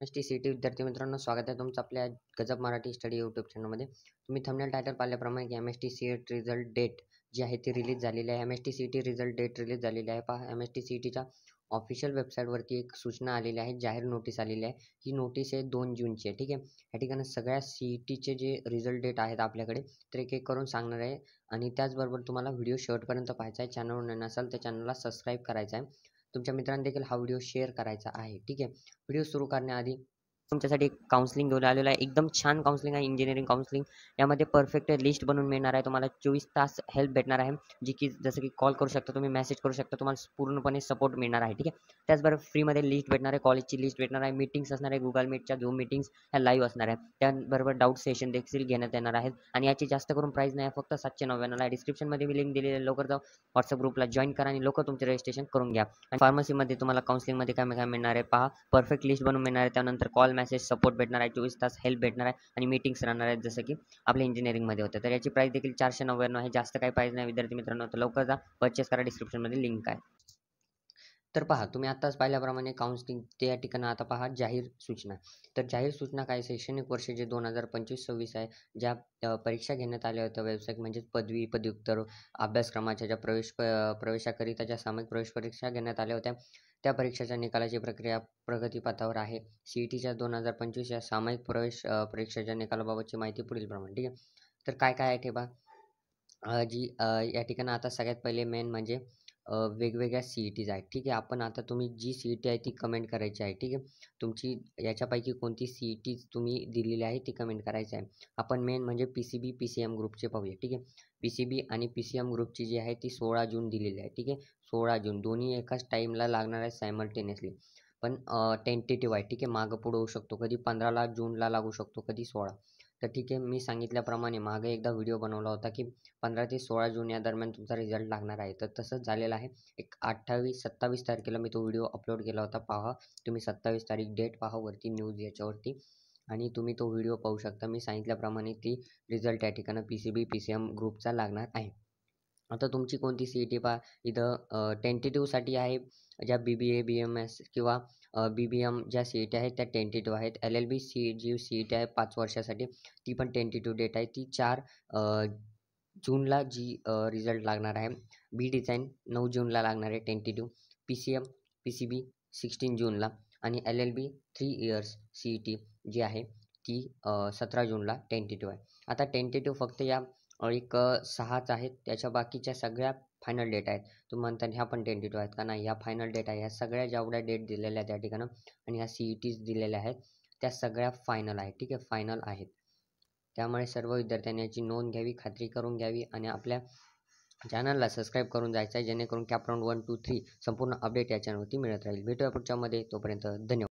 S-T-C-E-T विद्यार्थी मित्रांनो, स्वागत आहे तुमचं आपल्या गजब मराठी स्टडी यूट्यूब चॅनलमध्ये. तुम्ही थंबनेल टायटल पाहिल्याप्रमाणे की एम-एस-टी-सी-ई-टी रिझल्ट डेट जी आहे ती रिलीज झालेली आहे. एम-एस-टी-सी-ई-टी रिझल्ट डेट रिलीज झालेली आहे. पहा, एम-एस-टी-सी-ई-टीच्या ऑफिशियल वेबसाईटवरती एक सूचना आलेली आहे, जाहीर नोटीस आलेली आहे. ही नोटीस आहे 2 जूनची आहे. ठीक आहे. या ठिकाणी सगळ्या सी-ई-टीचे जे रिझल्ट डेट आहेत आपल्याकडे, तर एक एक करून सांगणार आहे. आणि त्याचबरोबर तुम्हाला व्हिडिओ शेवटपर्यंत पाहायचा आहे. चॅनलवर नसाल तर चॅनलला सबस्क्राईब करायचा आहे. तुमच्या मित्रांना देखील हा व्हिडिओ शेअर करायचा आहे. ठीक आहे. व्हिडिओ सुरू करण्याआधी तुमच्यासाठी एक काउन्सिलिंग घेऊन आलेलो आहे. एकदम छान काउन्सिलिंग आहे, इंजिनिअरिंग काउन्सिलिंग. यामध्ये परफेक्ट लिस्ट बनवून मिळणार आहे. तुम्हाला 24 तास हेल्प भेटणार आहे, जी की जसं की कॉल करू शकता, तुम्ही मेसेज करू शकता. तुम्हाला पूर्णपणे सपोर्ट मिळणार आहे. ठीक आहे. त्याचबरोबर फ्रीमध्ये लिस्ट भेटणार आहे, कॉलेजची लिस्ट भेटणार आहे, मीटिंग्स असणार आहे, Google Meetच्या Zoom मीटिंग्स ह्या लाईव्ह असणार आहेत. त्याबरोबर डाऊट सेशन देखील घेण्यात येणार आहेत. आणि याची जास्त करून प्राईस नाही आहे, फक्त 799 आहे. डिस्क्रिप्शनमध्ये मी लिंक दिलेली आहे. लवकर जाऊ व्हॉट्सअप ग्रुपला जॉईन करा आणि लवकर तुमचे रजिस्ट्रेशन करून घ्या. आणि फार्मसीमध्ये तुम्हाला काउन्सिलिंगमध्ये काय काय मिळणार आहे पहा. परफेक्ट लिस्ट बनवून मिळणार आहे. त्यानंतर कॉल मेसेज सपोर्ट भेटणार आहे, 24 तास हेल्प भेटणार आहे आणि मीटिंग्स राहणार आहेत, जसं की आपल्या इंजिनिअरिंगमध्ये होतं. तर याची प्राईस देखील 499 आहे. जास्त काही प्राईस नाही विद्यार्थी मित्रांनो. तर लवकर जा, परचेस करा. डिस्क्रिप्शनमध्ये लिंक आहे. तर पहा, तुम्ही आत्ताच पाहिल्याप्रमाणे काउन्सिलिंग ते या ठिकाणी आता पहा जाहीर सूचना. तर जाहीर सूचना काय, शैक्षणिक वर्ष जे 2025-26 आहे, ज्या परीक्षा घेण्यात आल्या होत्या व्यावसायिक म्हणजेच पदवी, पदव्युत्तर अभ्यासक्रमाच्या ज्या प्रवेशाकरिता ज्या सामायिक प्रवेश परीक्षा घेण्यात आल्या होत्या, त्या परीक्षेच्या निकालाची प्रक्रिया प्रगतीपथावर आहे. सी-ई-टीच्या 2025 या सामायिक प्रवेश परीक्षेच्या निकालाबाबतची माहिती पुढील प्रमाणे. ठीक आहे. तर काय काय आहे ते पहा. या ठिकाणी आता सगळ्यात पहिले मेन म्हणजे वेगवेगळ्या सी-ई-टीज आहेत. ठीक आहे. आपण आता तुम्ही जी सी-ई-टी आहे ती कमेंट करायची आहे. ठीक आहे. तुमची याच्यापैकी कोणती सी-ई-टी तुम्ही दिलेली आहे ती कमेंट करायची आहे. आपण मेन म्हणजे पी-सी-बी, पी-सी-एम ग्रुपचे पाहूया. ठीक आहे. पी-सी-बी आणि पी-सी-एम ग्रुपची जी आहे ती 16 जून दिलेली आहे. ठीक आहे. 16 जून दोन्ही एकाच टाईमला लागणार आहे सायमल्टेनियसली. पण टेंटेटिव्ह आहे. ठीक आहे. मागं पुढं होऊ शकतो. कधी 15 जूनला लागू शकतो, कधी 16. तर ठीक आहे. मी सांगितल्याप्रमाणे मागे एकदा व्हिडिओ बनवला होता की 15 ते 16 जून या दरम्यान तुमचा रिझल्ट लागणार आहे. तर तसंच झालेलं आहे. एक 28-27 तारखेला मी तो व्हिडिओ अपलोड केला होता. पहा तुम्ही 27 तारीख डेट पहा वरती न्यूज याच्यावरती आणि तुम्ही तो व्हिडिओ पाहू शकता. मी सांगितल्याप्रमाणे ती रिझल्ट या ठिकाणी पी-सी-बी, पी-सी-एम ग्रुपचा लागणार आहे. आता तुमची कोणती सी-ई-टी पहा इथं टेंटेटिव्हसाठी आहे. ज्या बी-बी-ए, बी-एम-एस किंवा बी-बी-एम ज्या सी-ई-टी आहेत त्या टेंटेटिव्ह आहेत. एल-एल-बी जी सी-ई-टी आहे 5 वर्षासाठी ती पण टेंटेटिव्ह डेट आहे. ती 4 जूनला जी रिझल्ट लागणार आहे. बी डिझाईन 9 जूनला लागणार आहे टेंटेटिव्ह. पी-सी-एम, पी-सी-बी 16 जूनला आणि एल-एल-बी 3 इयर्स सी-ई-टी जी आहे ती 17 जूनला टेंटेटिव्ह आहे. आता टेंटेटिव्ह फक्त या एक 6च आहेत. त्याच्या बाकीच्या सगळ्या फायनल डेट आहेत. तुम्ही म्हणता ह्या पण टेंटेटिव्ह आहेत का? नाही, ह्या फायनल डेट आहे. ह्या सगळ्या जेवढ्या डेट दिलेल्या आहेत त्या ठिकाणी आणि ह्या सी-ई-टीज दिलेल्या आहेत त्या सगळ्या फायनल आहेत. ठीक आहे. फायनल आहेत. त्यामुळे सर्व विद्यार्थ्यांनी याची नोंद घ्यावी, खात्री करून घ्यावी आणि आपल्या चॅनलला सबस्क्राईब करून जायचं आहे, जेणेकरून कॅप राऊंड 1, 2, 3 संपूर्ण अपडेट या चॅनलवरती मिळत राहील. भेटूया पुढच्यामध्ये. तोपर्यंत धन्यवाद.